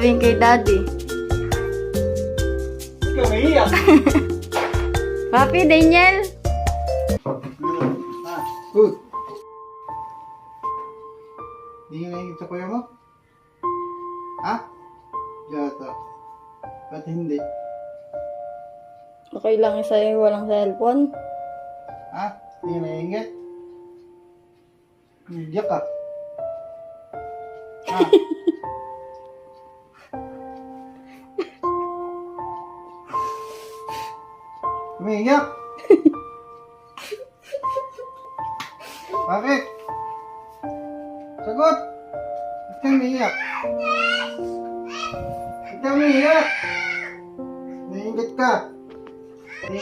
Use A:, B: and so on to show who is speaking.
A: sasabihin kay daddy?
B: Ikaw naiiyak.
A: Papi, Daniel?
B: Good. Hindi ka naiingit sa kuya mo? Ha? Yata. Ba't hindi?
A: Okay lang sa'yo walang cellphone?
B: Ha? Hindi ka naiingit? Iyak ka. Ha? Umiiyak? Bakit? Sagot! Ba't ka umiiyak? Ba't ka umiiyak? Naiingit ka?